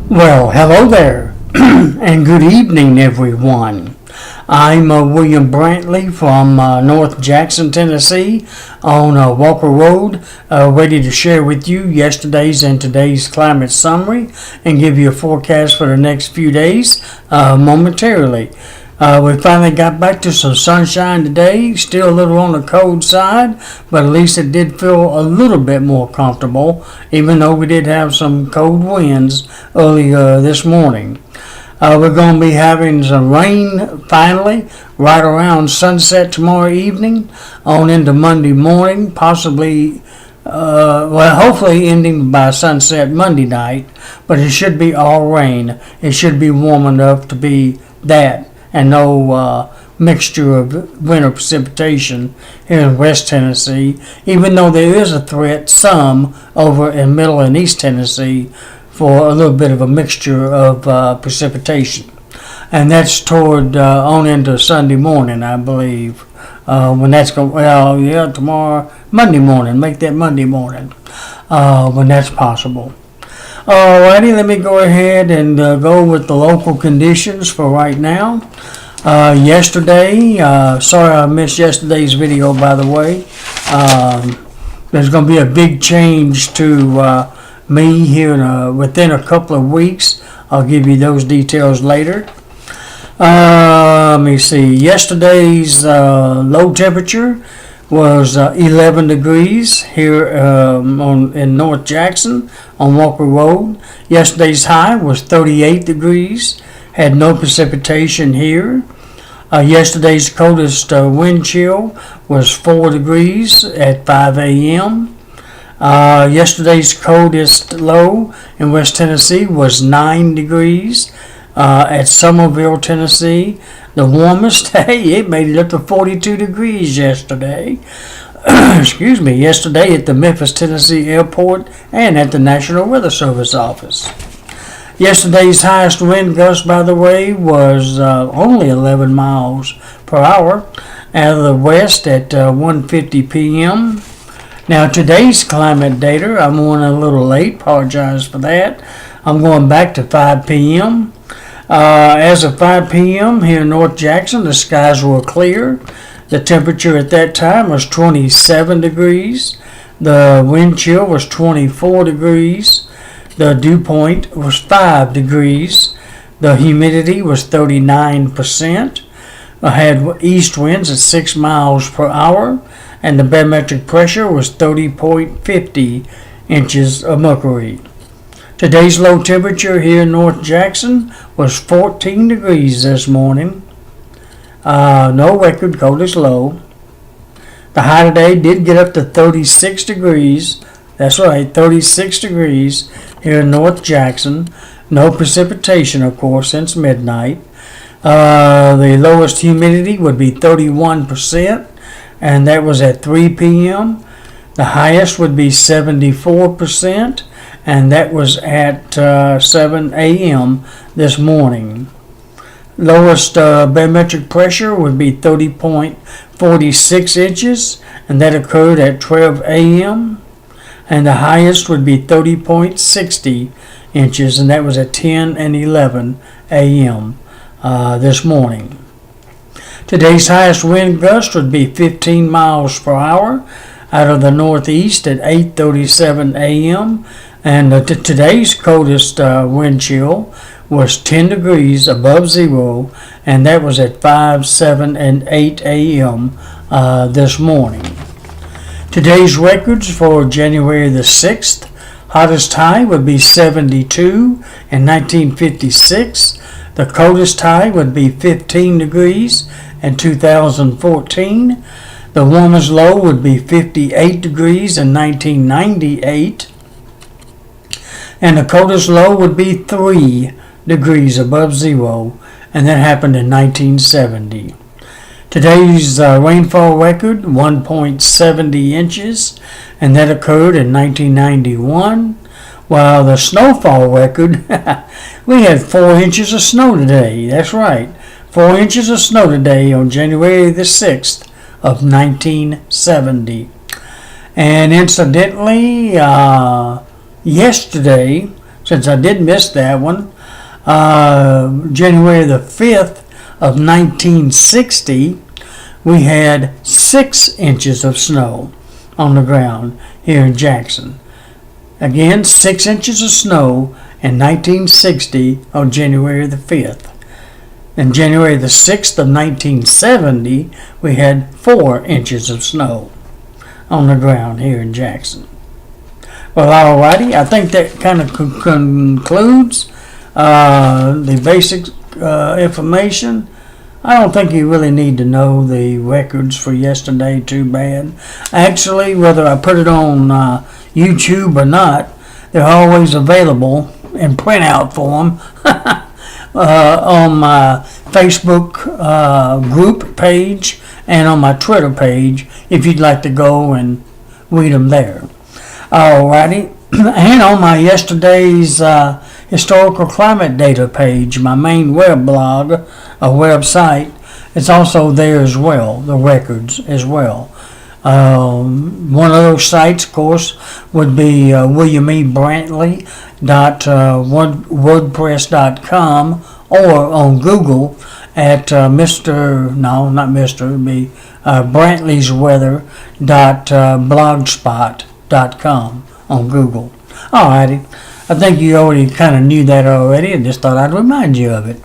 Well, hello there, and good evening, everyone. I'm William Brantley from North Jackson, Tennessee, on Walker Road, ready to share with you yesterday's and today's climate summary and give you a forecast for the next few days momentarily. We finally got back to some sunshine today, still a little on the cold side, but at least it did feel a little bit more comfortable, even though we did have some cold winds earlier this morning. We're going to be having some rain finally right around sunset tomorrow evening on into Monday morning, possibly, hopefully ending by sunset Monday night, but it should be all rain. It should be warm enough to be that and no mixture of winter precipitation here in West Tennessee, even though there is a threat some over in Middle and East Tennessee for a little bit of a mixture of precipitation. And that's toward on into Sunday morning, I believe. When that's going, tomorrow, Monday morning, make that Monday morning, when that's possible. Alrighty, let me go ahead and go with the local conditions for right now. Yesterday, sorry I missed yesterday's video, by the way. There's going to be a big change to me here within a couple of weeks. I'll give you those details later. Let me see. Yesterday's low temperature was 11 degrees here in North Jackson on Walker Road. Yesterday's high was 38 degrees. Had no precipitation here. Yesterday's coldest wind chill was 4 degrees at 5 a.m. Yesterday's coldest low in West Tennessee was 9 degrees at Somerville, Tennessee. The warmest, it made it up to 42 degrees yesterday. Excuse me, yesterday at the Memphis, Tennessee airport and at the National Weather Service office. Yesterday's highest wind gust, by the way, was only 11 miles per hour out of the west at 1:50 p.m. Now, today's climate data, I'm going a little late, apologize for that. I'm going back to 5 p.m. As of 5 p.m. here in North Jackson, the skies were clear. The temperature at that time was 27 degrees. The wind chill was 24 degrees. The dew point was 5 degrees. The humidity was 39%. I had east winds at 6 miles per hour, and the barometric pressure was 30.50 inches of mercury. Today's low temperature here in North Jackson was 14 degrees this morning. No record coldest low. The high today did get up to 36 degrees. That's right, 36 degrees here in North Jackson. No precipitation, of course, since midnight. The lowest humidity would be 31%, and that was at 3 p.m. The highest would be 74%. And that was at 7 a.m. this morning. Lowest barometric pressure would be 30.46 inches, and that occurred at 12 a.m. And the highest would be 30.60 inches, and that was at 10 and 11 a.m. This morning. Today's highest wind gust would be 15 miles per hour out of the northeast at 8:37 a.m. And today's coldest wind chill was 10 degrees above zero, and that was at 5, 7, and 8 a.m. This morning. Today's records for January the 6th, hottest high would be 72 in 1956. The coldest high would be 15 degrees in 2014. The warmest low would be 58 degrees in 1998. And the coldest low would be 3 degrees above zero, and that happened in 1970. Today's rainfall record, 1.70 inches, and that occurred in 1991. While the snowfall record, we had 4 inches of snow today. That's right, 4 inches of snow today on January the 6th of 1970. And incidentally, yesterday, since I did miss that one. January the 5th of 1960, we had 6 inches of snow on the ground here in Jackson. Again, 6 inches of snow in 1960 on January the 5th. And January the 6th of 1970, we had 4 inches of snow on the ground here in Jackson. Well, alrighty, I think that kind of concludes the basic information. I don't think you really need to know the records for yesterday too bad. Actually, whether I put it on YouTube or not, they're always available in printout form on my Facebook group page and on my Twitter page if you'd like to go and read them there. Alrighty, and on my yesterday's historical climate data page, my main web blog, a website, it's also there as well, the records as well. One of those sites, of course, would be williamebrantley.wordpress.com or on Google at brantley'sweather.blogspot.com on Google. Alrighty, I think you already kind of knew that already, and just thought I'd remind you of it.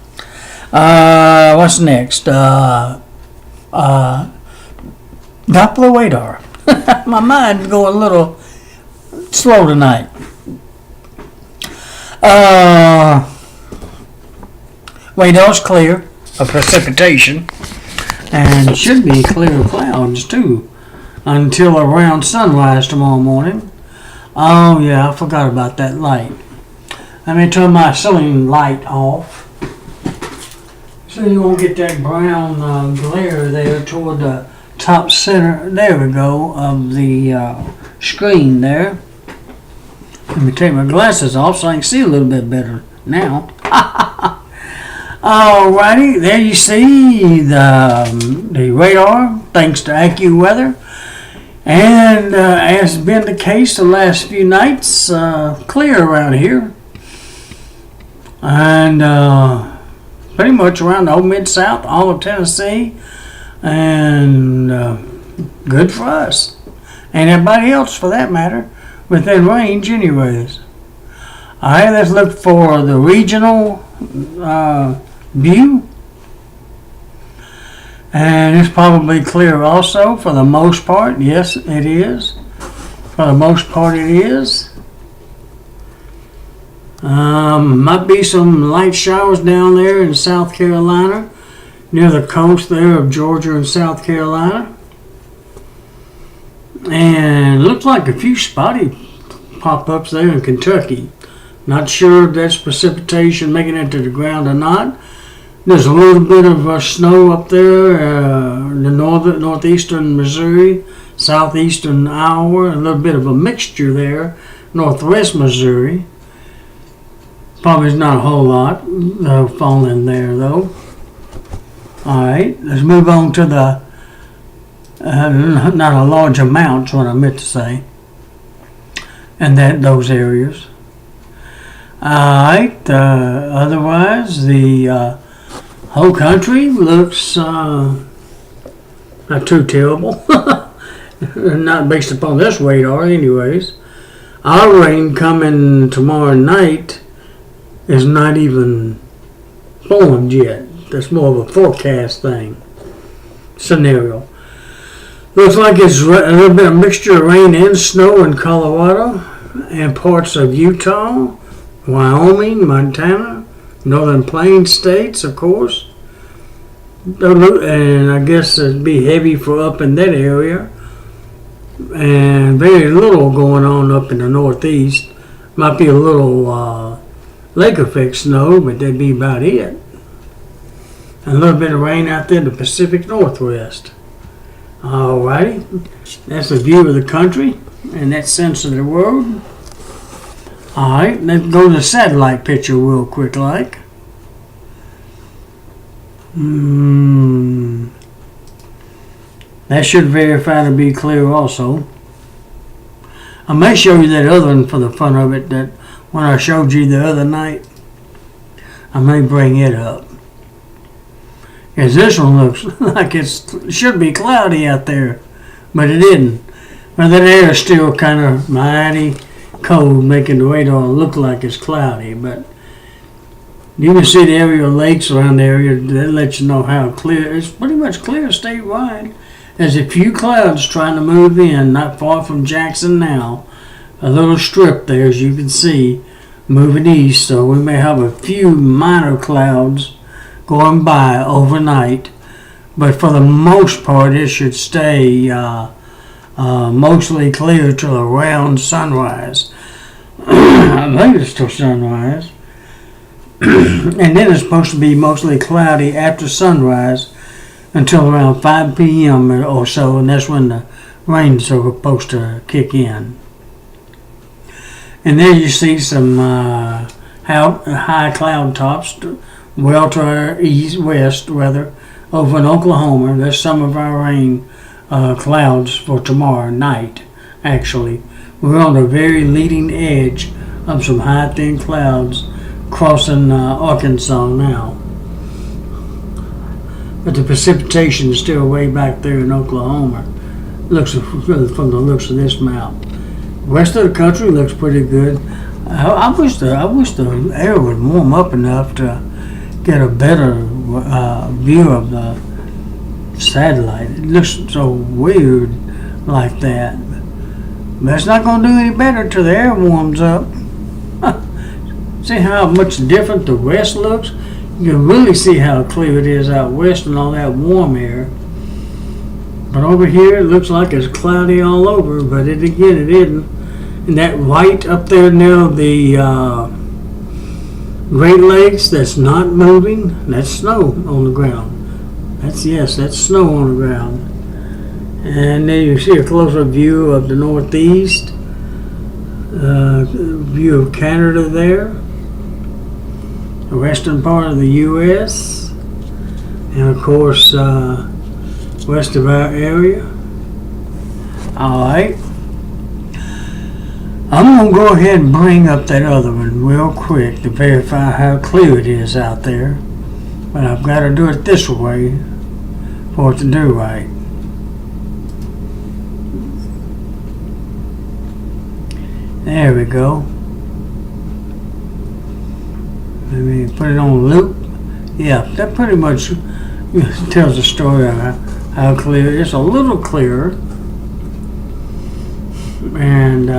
What's next? Doppler radar. My mind's going a little slow tonight. Radar's clear of precipitation, and should be clear of clouds too until around sunrise tomorrow morning. Oh yeah, I forgot about that light. Let me turn my ceiling light off so you won't get that brown glare there toward the top center. There we go, of the screen there. Let me take my glasses off so I can see a little bit better now. Alrighty, there you see the radar, thanks to AccuWeather. And as has been the case the last few nights, clear around here. And pretty much around the whole Mid-South, all of Tennessee. And good for us. And everybody else for that matter, within range anyways. Alright, let's look for the regional view. And it's probably clear also for the most part. Yes, it is. For the most part it is. Might be some light showers down there in South Carolina, near the coast there of Georgia and South Carolina. And looks like a few spotty pop-ups there in Kentucky. Not sure if that's precipitation making it to the ground or not. There's a little bit of snow up there in the northeastern Missouri, southeastern Iowa, a little bit of a mixture there, northwest Missouri. Probably not a whole lot falling there though. Alright, let's move on to the, not a large amount is what I meant to say, and those areas. Alright, otherwise the whole country looks not too terrible. Not based upon this radar anyways. Our rain coming tomorrow night is not even formed yet. That's more of a forecast thing, scenario. Looks like it's a little bit of mixture of rain and snow in Colorado and parts of Utah, Wyoming, Montana, Northern Plains states, of course. And I guess it'd be heavy for up in that area. And very little going on up in the northeast. Might be a little lake effect snow, but that'd be about it. And a little bit of rain out there in the Pacific Northwest. Alrighty, that's a view of the country in that sense of the word. Alright, let's go to the satellite picture real quick like. That should verify to be clear also. I may show you that other one for the fun of it that one I showed you the other night. I may bring it up. Because this one looks like it should be cloudy out there, but it isn't. Well, that air is still kind of mighty cold, making the radar look like it's cloudy, but you can see the area of lakes around the area. That lets you know how clear. It's pretty much clear statewide. There's a few clouds trying to move in, not far from Jackson now. A little strip there, as you can see, moving east. So we may have a few minor clouds going by overnight. But for the most part, it should stay mostly clear till around sunrise. I think it's till sunrise. And then it's supposed to be mostly cloudy after sunrise until around 5 p.m. or so, and that's when the rain's supposed to kick in. And then you see some high cloud tops, well to our west, rather, over in Oklahoma. There's some of our rain clouds for tomorrow night, actually. We're on the very leading edge of some high, thin clouds crossing Arkansas now. But the precipitation is still way back there in Oklahoma. Looks from the looks of this map. The rest of the country looks pretty good. I wish the air would warm up enough to get a better view of the satellite. It looks so weird like that. But it's not going to do any better till the air warms up. See how much different the west looks? You can really see how clear it is out west and all that warm air. But over here it looks like it's cloudy all over, but it isn't. And that white up there near the Great Lakes that's not moving, that's snow on the ground. That's snow on the ground. And then you see a closer view of the northeast, view of Canada there, the western part of the U.S., and of course west of our area. Alright, I'm going to go ahead and bring up that other one real quick to verify how clear it is out there, but I've got to do it this way for it to do right. There we go. Let me put it on loop. Yeah, that pretty much tells the story of how clear it is. It's a little clearer. And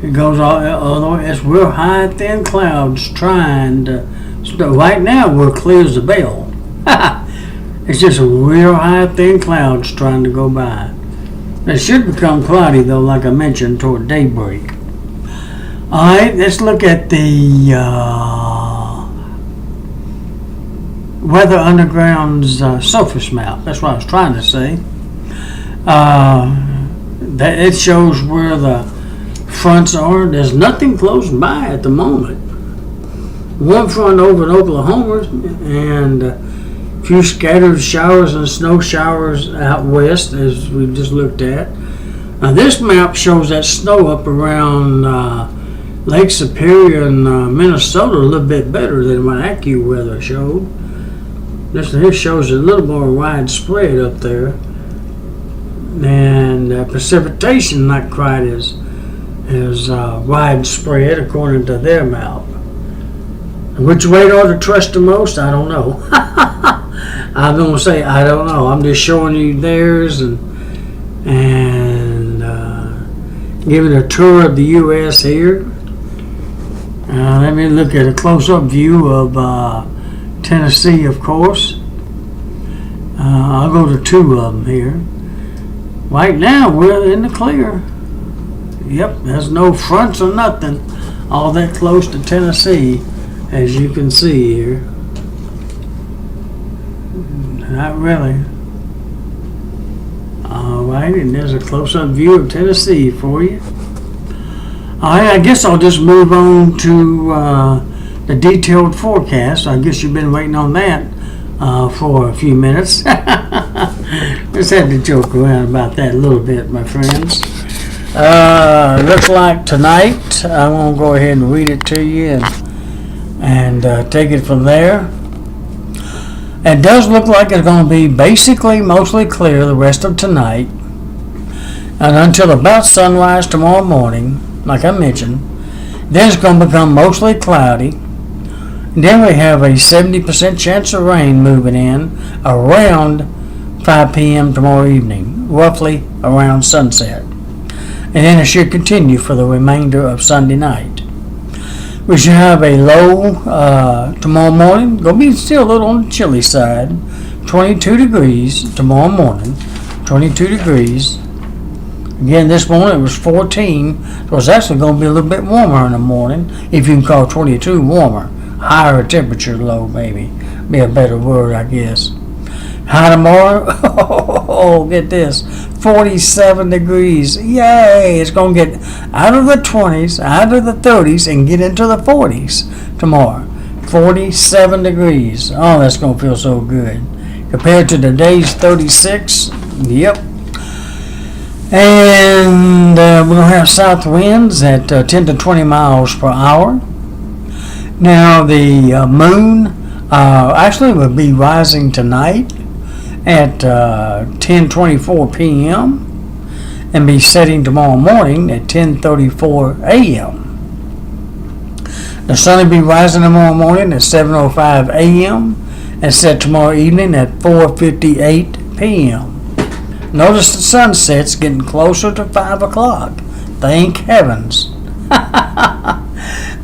it goes all the way. It's real high, thin clouds trying to. So right now, we're clear as a bell. It's just a real high, thin clouds trying to go by. It should become cloudy, though, like I mentioned, toward daybreak. Alright, let's look at the Weather Underground's surface map. That's what I was trying to say. That it shows where the fronts are. There's nothing close by at the moment. One front over in Oklahoma and a few scattered showers and snow showers out west, as we just looked at. Now this map shows that snow up around Lake Superior in Minnesota a little bit better than what AccuWeather showed. This here shows a little more widespread up there, and precipitation not quite as widespread according to their map. Which radar to trust the most? I don't know. I'm going to say I don't know. I'm just showing you theirs and giving a tour of the U.S. here. Let me look at a close-up view of Tennessee, of course. I'll go to two of them here. Right now, we're in the clear. Yep, there's no fronts or nothing all that close to Tennessee, as you can see here. Not really. Alright, and there's a close-up view of Tennessee for you. Alright, I guess I'll just move on to the detailed forecast. I guess you've been waiting on that for a few minutes. Just had to joke around about that a little bit, my friends. Looks like tonight, I'm going to go ahead and read it to you and take it from there. It does look like it's going to be basically mostly clear the rest of tonight and until about sunrise tomorrow morning, like I mentioned. Then it's going to become mostly cloudy. Then we have a 70% chance of rain moving in around 5 p.m. tomorrow evening, roughly around sunset. And then it should continue for the remainder of Sunday night. We should have a low tomorrow morning. Going to be still a little on the chilly side. 22 degrees tomorrow morning. 22 degrees. Again, this morning it was 14. So it's actually going to be a little bit warmer in the morning, if you can call 22 warmer. Higher temperature low, maybe. Be a better word, I guess. High tomorrow, oh, get this, 47 degrees. Yay! It's going to get out of the 20s, out of the 30s, and get into the 40s tomorrow. 47 degrees. Oh, that's going to feel so good. Compared to today's 36, yep. And we're going to have south winds at 10 to 20 miles per hour. Now, the moon actually will be rising tonight at 10:24 p.m. and be setting tomorrow morning at 10:34 a.m. The sun will be rising tomorrow morning at 7:05 a.m. and set tomorrow evening at 4:58 p.m. Notice the sunset's getting closer to 5 o'clock. Thank heavens.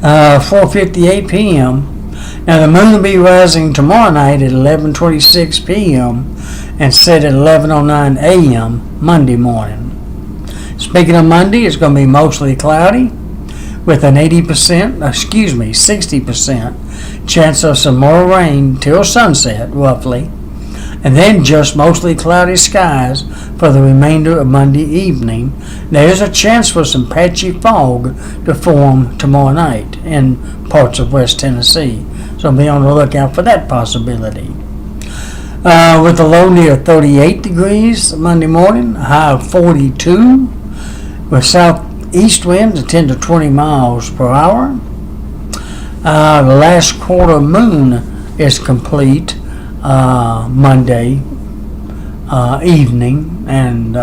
4:58 p.m. Now the moon will be rising tomorrow night at 11:26 p.m. and set at 11:09 a.m. Monday morning. Speaking of Monday, it's going to be mostly cloudy with an 60% chance of some more rain till sunset, roughly, and then just mostly cloudy skies for the remainder of Monday evening. There's a chance for some patchy fog to form tomorrow night in parts of West Tennessee. So be on the lookout for that possibility. With a low near 38 degrees Monday morning, a high of 42, with southeast winds at 10 to 20 miles per hour. The last quarter moon is complete Monday evening and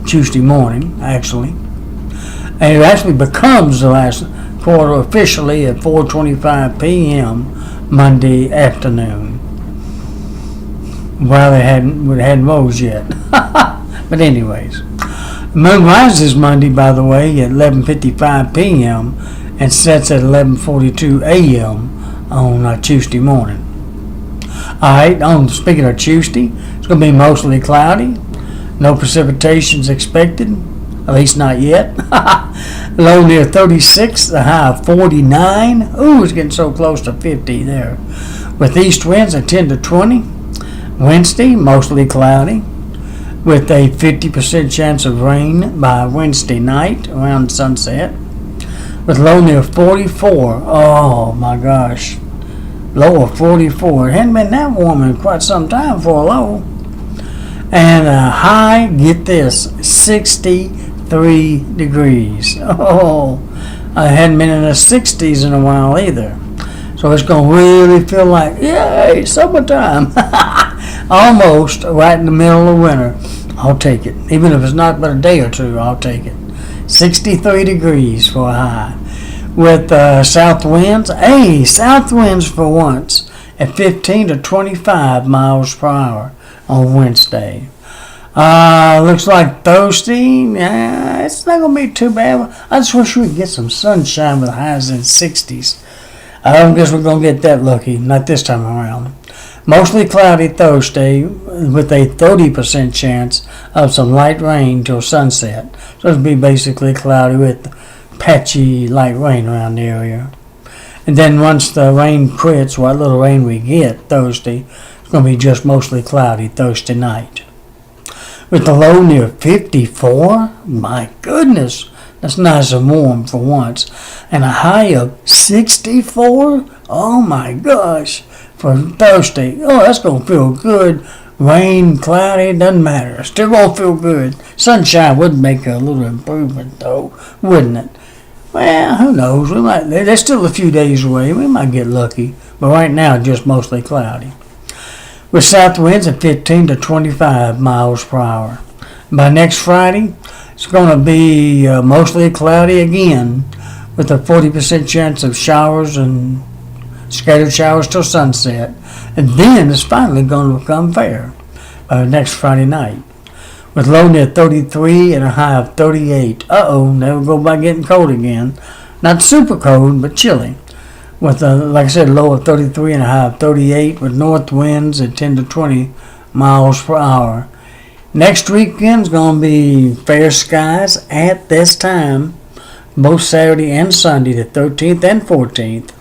Tuesday morning, actually. And it actually becomes the last quarter officially at 4:25 p.m. Monday afternoon. Well, they hadn't rose yet. But anyways, the moon rises Monday, by the way, at 11:55 p.m. and sets at 11:42 a.m. on Tuesday morning. All right, speaking of Tuesday, it's going to be mostly cloudy. No precipitations expected, at least not yet. Low near 36, the high of 49. Ooh, it's getting so close to 50 there. With east winds at 10 to 20. Wednesday, mostly cloudy, with a 50% chance of rain by Wednesday night around sunset. With low near 44. Oh my gosh. Low of 44. It hadn't been that warm in quite some time for a low. And a high, get this, 63 degrees. Oh, I hadn't been in the 60s in a while either. So it's going to really feel like, yay, summertime. Almost right in the middle of winter. I'll take it. Even if it's not but a day or two, I'll take it. 63 degrees for a high. With south winds. Hey, south winds for once at 15 to 25 miles per hour on Wednesday. Looks like Thursday. It's not going to be too bad. I just wish we could get some sunshine with highs in 60s. I don't guess we're going to get that lucky. Not this time around. Mostly cloudy Thursday with a 30% chance of some light rain till sunset. So it'll be basically cloudy with patchy light rain around the area. And then once the rain quits, what little rain we get Thursday, it's going to be just mostly cloudy Thursday night. With the low near 54, my goodness, that's nice and warm for once. And a high of 64, oh my gosh, for Thursday. Oh, that's going to feel good rain, cloudy, doesn't matter. Still gonna feel good. Sunshine would make a little improvement though, wouldn't it? Well, who knows? We might. There's still a few days away. We might get lucky, but right now just mostly cloudy. With south winds at 15 to 25 miles per hour. By next Friday, it's going to be mostly cloudy again, with a 40% chance of showers and scattered showers till sunset. And then it's finally going to become fair by next Friday night, with low near 33 and a high of 38. There we go by getting cold again. Not super cold, but chilly. With, like I said, low of 33 and a high of 38, with north winds at 10 to 20 miles per hour. Next weekend's going to be fair skies at this time, both Saturday and Sunday, the 13th and 14th.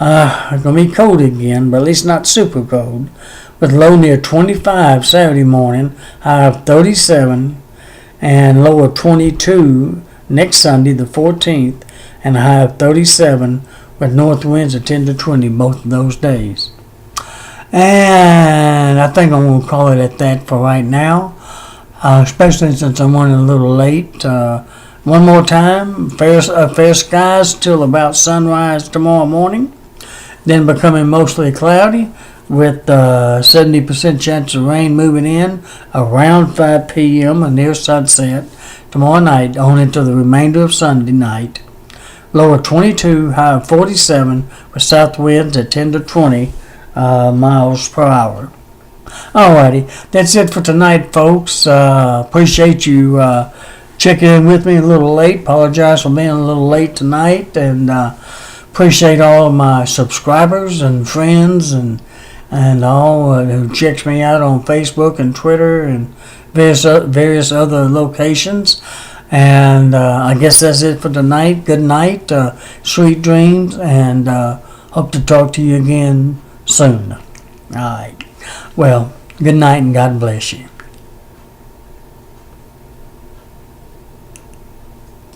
It's going to be cold again, but at least not super cold, with low near 25 Saturday morning, high of 37, and low of 22 next Sunday, the 14th, and a high of 37, with north winds of 10 to 20 both of those days. And I think I'm going to call it at that for right now, especially since I'm running a little late. One more time, fair skies till about sunrise tomorrow morning, then becoming mostly cloudy, with 70% chance of rain moving in around 5 p.m. or near sunset tomorrow night on into the remainder of Sunday night. Low of 22, high of 47, with south winds at 10 to 20 miles per hour. Alrighty, that's it for tonight, folks. Appreciate you checking in with me a little late. Apologize for being a little late tonight, and appreciate all of my subscribers and friends and all who checks me out on Facebook and Twitter and various other locations. And I guess that's it for tonight. Good night, sweet dreams, and hope to talk to you again soon. All right. Well, good night and God bless you.